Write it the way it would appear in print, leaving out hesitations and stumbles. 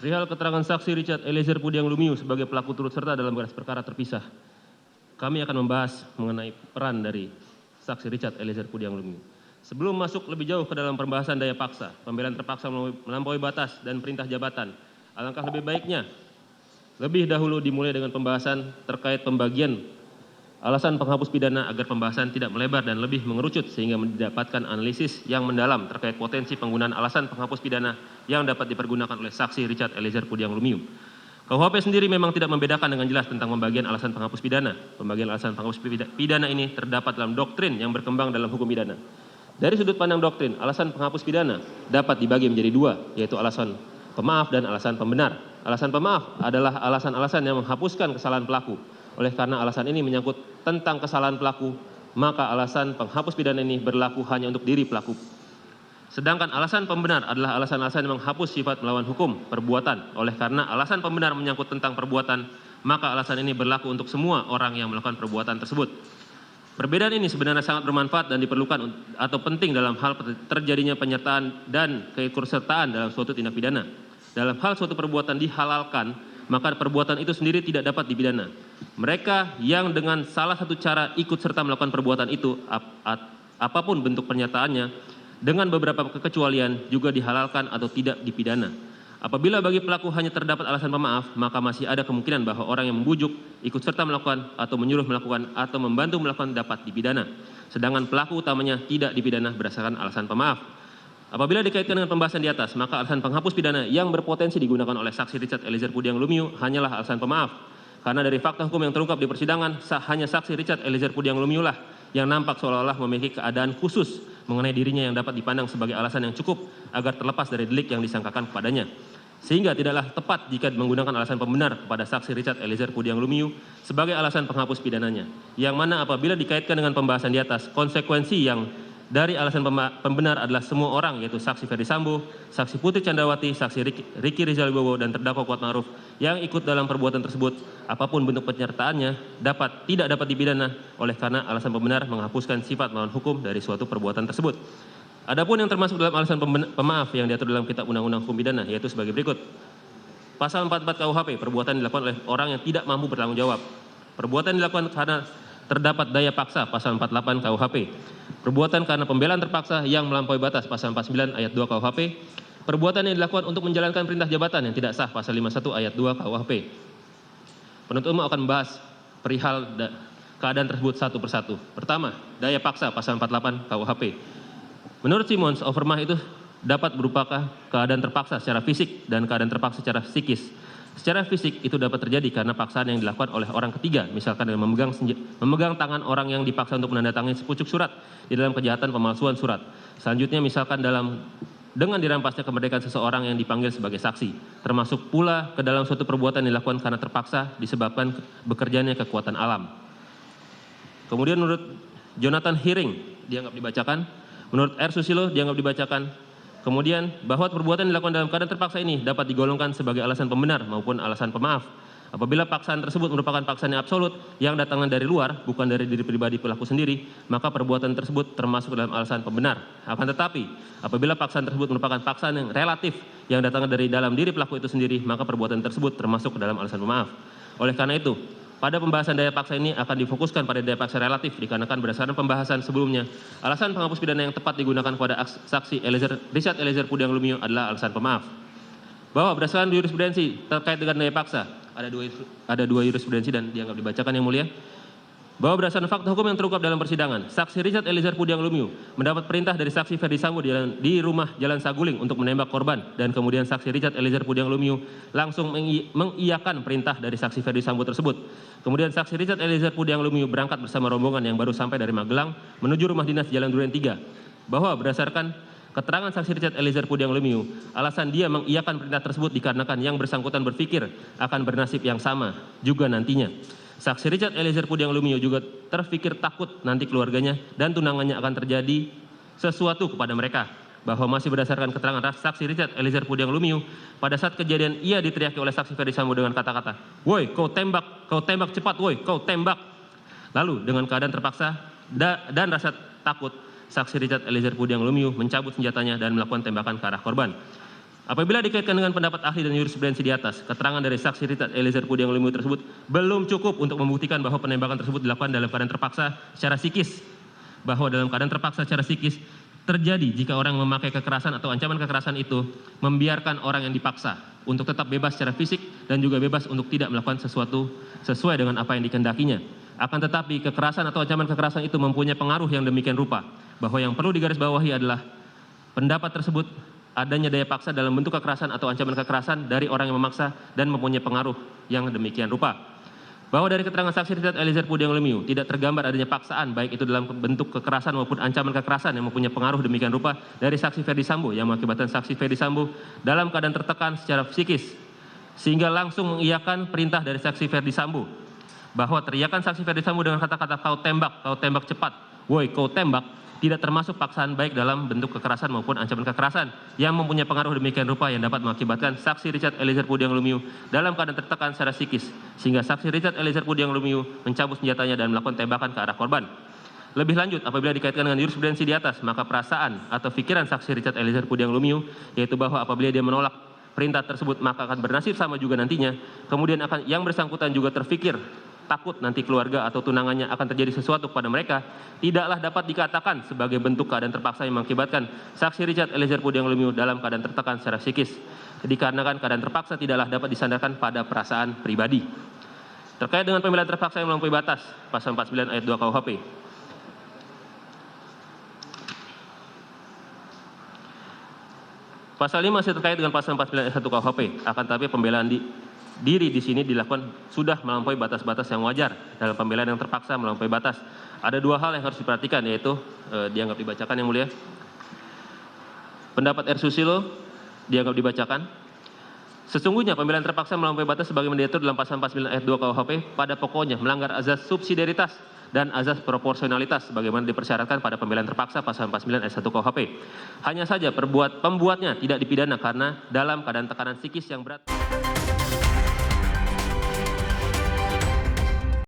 Perihal keterangan saksi Richard Eliezer Pudiang Lumiu sebagai pelaku turut serta dalam berkas perkara terpisah, kami akan membahas mengenai peran dari saksi Richard Eliezer Pudiang Lumiu. Sebelum masuk lebih jauh ke dalam pembahasan daya paksa, pembelaan terpaksa melampaui batas dan perintah jabatan, alangkah lebih baiknya lebih dahulu dimulai dengan pembahasan terkait pembagian alasan penghapus pidana agar pembahasan tidak melebar dan lebih mengerucut sehingga mendapatkan analisis yang mendalam terkait potensi penggunaan alasan penghapus pidana yang dapat dipergunakan oleh saksi Richard Eliezer Pudiang Lumiu. KUHP sendiri memang tidak membedakan dengan jelas tentang pembagian alasan penghapus pidana. Pembagian alasan penghapus pidana ini terdapat dalam doktrin yang berkembang dalam hukum pidana. Dari sudut pandang doktrin, alasan penghapus pidana dapat dibagi menjadi dua, yaitu alasan pemaaf dan alasan pembenar. Alasan pemaaf adalah alasan-alasan yang menghapuskan kesalahan pelaku. Oleh karena alasan ini menyangkut tentang kesalahan pelaku, maka alasan penghapus pidana ini berlaku hanya untuk diri pelaku. Sedangkan alasan pembenar adalah alasan-alasan yang menghapus sifat melawan hukum, perbuatan. Oleh karena alasan pembenar menyangkut tentang perbuatan, maka alasan ini berlaku untuk semua orang yang melakukan perbuatan tersebut. Perbedaan ini sebenarnya sangat bermanfaat dan diperlukan atau penting dalam hal terjadinya penyertaan dan keikutsertaan dalam suatu tindak pidana. Dalam hal suatu perbuatan dihalalkan, maka perbuatan itu sendiri tidak dapat dipidana. Mereka yang dengan salah satu cara ikut serta melakukan perbuatan itu, apapun bentuk pernyataannya, dengan beberapa kekecualian juga dihalalkan atau tidak dipidana. Apabila bagi pelaku hanya terdapat alasan pemaaf, maka masih ada kemungkinan bahwa orang yang membujuk, ikut serta melakukan, atau menyuruh melakukan, atau membantu melakukan dapat dipidana. Sedangkan pelaku utamanya tidak dipidana berdasarkan alasan pemaaf. Apabila dikaitkan dengan pembahasan di atas, maka alasan penghapus pidana yang berpotensi digunakan oleh saksi Richard Eliezer Pudiang Lumiu hanyalah alasan pemaaf. Karena dari fakta hukum yang terungkap di persidangan, hanya saksi Richard Eliezer Pudiang Lumiu lah yang nampak seolah-olah memiliki keadaan khusus mengenai dirinya yang dapat dipandang sebagai alasan yang cukup agar terlepas dari delik yang disangkakan kepadanya. Sehingga tidaklah tepat jika menggunakan alasan pembenar kepada saksi Richard Eliezer Pudiang Lumiu sebagai alasan penghapus pidananya. Yang mana apabila dikaitkan dengan pembahasan di atas, konsekuensi yang dari alasan pembenar adalah semua orang, yaitu saksi Ferdi Sambo, saksi Putri Candrawati, saksi Ricky Rizal Wibowo, dan terdakwa Kuat Ma'ruf yang ikut dalam perbuatan tersebut, apapun bentuk penyertaannya, tidak dapat dipidana oleh karena alasan pembenar menghapuskan sifat melawan hukum dari suatu perbuatan tersebut. Adapun yang termasuk dalam alasan pemaaf yang diatur dalam Kitab Undang-Undang Hukum Pidana, yaitu sebagai berikut. Pasal 44 KUHP, perbuatan dilakukan oleh orang yang tidak mampu bertanggung jawab. Perbuatan dilakukan karena terdapat daya paksa, pasal 48 KUHP. Perbuatan karena pembelaan terpaksa yang melampaui batas, pasal 49 ayat 2 KUHP. Perbuatan yang dilakukan untuk menjalankan perintah jabatan yang tidak sah, pasal 51 ayat 2 KUHP. Penuntut umum akan membahas perihal keadaan tersebut satu persatu. Pertama, daya paksa, pasal 48 KUHP. Menurut Simons, overmah itu dapat berupa keadaan terpaksa secara fisik dan keadaan terpaksa secara psikis. Secara fisik itu dapat terjadi karena paksaan yang dilakukan oleh orang ketiga, misalkan dengan memegang tangan orang yang dipaksa untuk menandatangani sepucuk surat di dalam kejahatan pemalsuan surat. Selanjutnya misalkan dengan dirampasnya kemerdekaan seseorang yang dipanggil sebagai saksi, termasuk pula ke dalam suatu perbuatan yang dilakukan karena terpaksa disebabkan bekerjanya kekuatan alam. Kemudian menurut Jonathan Hiring dianggap dibacakan. Menurut R. Susilo dianggap dibacakan. Kemudian bahwa perbuatan dilakukan dalam keadaan terpaksa ini dapat digolongkan sebagai alasan pembenar maupun alasan pemaaf. Apabila paksaan tersebut merupakan paksaan yang absolut yang datangnya dari luar, bukan dari diri pribadi pelaku sendiri, maka perbuatan tersebut termasuk dalam alasan pembenar. Akan tetapi, apabila paksaan tersebut merupakan paksaan yang relatif yang datangnya dari dalam diri pelaku itu sendiri, maka perbuatan tersebut termasuk dalam alasan pemaaf. Oleh karena itu, pada pembahasan daya paksa ini akan difokuskan pada daya paksa relatif dikarenakan berdasarkan pembahasan sebelumnya, alasan penghapus pidana yang tepat digunakan kepada saksi Richard Eliezer Pudiang Lumiu adalah alasan pemaaf. Bahwa berdasarkan jurisprudensi terkait dengan daya paksa, ada dua jurisprudensi dan dianggap dibacakan yang mulia. Bahwa berdasarkan fakta hukum yang terungkap dalam persidangan, saksi Richard Eliezer Pudiang Lumiu mendapat perintah dari saksi Ferdi Sambo di rumah Jalan Saguling untuk menembak korban, dan kemudian saksi Richard Eliezer Pudiang Lumiu langsung mengiyakan perintah dari saksi Ferdi Sambo tersebut. Kemudian saksi Richard Eliezer Pudiang Lumiu berangkat bersama rombongan yang baru sampai dari Magelang menuju rumah dinas Jalan Duren 3. Bahwa berdasarkan keterangan saksi Richard Eliezer Pudiang Lumiu, alasan dia mengiyakan perintah tersebut dikarenakan yang bersangkutan berpikir akan bernasib yang sama juga nantinya. Saksi Richard Eliezer Pudiang Lumiu juga terpikir takut nanti keluarganya dan tunangannya akan terjadi sesuatu kepada mereka. Bahwa masih berdasarkan keterangan saksi Richard Eliezer Pudiang Lumiu, pada saat kejadian ia diteriaki oleh saksi Ferdi Sambo dengan kata-kata, "Woi, kau tembak cepat, woi, kau tembak." Lalu dengan keadaan terpaksa dan rasa takut, saksi Richard Eliezer Pudiang Lumiu mencabut senjatanya dan melakukan tembakan ke arah korban. Apabila dikaitkan dengan pendapat ahli dan jurisprudensi di atas, keterangan dari saksi Richard Eliezer Pudiang Lumiu tersebut belum cukup untuk membuktikan bahwa penembakan tersebut dilakukan dalam keadaan terpaksa secara psikis. Bahwa dalam keadaan terpaksa secara psikis terjadi jika orang memakai kekerasan atau ancaman kekerasan itu membiarkan orang yang dipaksa untuk tetap bebas secara fisik dan juga bebas untuk tidak melakukan sesuatu sesuai dengan apa yang dikehendakinya. Akan tetapi kekerasan atau ancaman kekerasan itu mempunyai pengaruh yang demikian rupa bahwa yang perlu digarisbawahi adalah pendapat tersebut adanya daya paksa dalam bentuk kekerasan atau ancaman kekerasan dari orang yang memaksa dan mempunyai pengaruh yang demikian rupa. Bahwa dari keterangan saksi Richard Eliezer Pudiang Lumiu tidak tergambar adanya paksaan baik itu dalam bentuk kekerasan maupun ancaman kekerasan yang mempunyai pengaruh demikian rupa dari saksi Ferdi Sambo yang mengakibatkan saksi Ferdi Sambo dalam keadaan tertekan secara psikis sehingga langsung mengiyakan perintah dari saksi Ferdi Sambo bahwa teriakan saksi Ferdi Sambo dengan kata-kata kau tembak cepat, woi kau tembak, tidak termasuk paksaan baik dalam bentuk kekerasan maupun ancaman kekerasan yang mempunyai pengaruh demikian rupa yang dapat mengakibatkan saksi Richard Eliezer Pudiang Lumiu dalam keadaan tertekan secara psikis sehingga saksi Richard Eliezer Pudiang Lumiu mencabut senjatanya dan melakukan tembakan ke arah korban. Lebih lanjut, apabila dikaitkan dengan jurisprudensi di atas, maka perasaan atau pikiran saksi Richard Eliezer Pudiang Lumiu yaitu bahwa apabila dia menolak perintah tersebut maka akan bernasib sama juga nantinya, kemudian akan yang bersangkutan juga terfikir takut nanti keluarga atau tunangannya akan terjadi sesuatu kepada mereka, tidaklah dapat dikatakan sebagai bentuk keadaan terpaksa yang mengakibatkan saksi Richard Eliezer Pudiang Lumiu dalam keadaan tertekan secara psikis. Dikarenakan keadaan terpaksa tidaklah dapat disandarkan pada perasaan pribadi. Terkait dengan pembelaan terpaksa yang melampaui batas, pasal 49 ayat 2 KUHP. Pasal 5 masih terkait dengan pasal 49 ayat 1 KUHP, akan tetapi pembelaan diri di sini dilakukan sudah melampaui batas-batas yang wajar dalam pembelaan yang terpaksa melampaui batas. Ada dua hal yang harus diperhatikan yaitu dianggap dibacakan yang mulia. Pendapat R. Susilo dianggap dibacakan. Sesungguhnya pembelaan terpaksa melampaui batas sebagaimana diatur dalam pasal 49 ayat 2 KUHP pada pokoknya melanggar azas subsidiaritas dan azas proporsionalitas sebagaimana dipersyaratkan pada pembelaan terpaksa pasal 49 ayat 1 KUHP. Hanya saja pembuatnya tidak dipidana karena dalam keadaan tekanan psikis yang berat.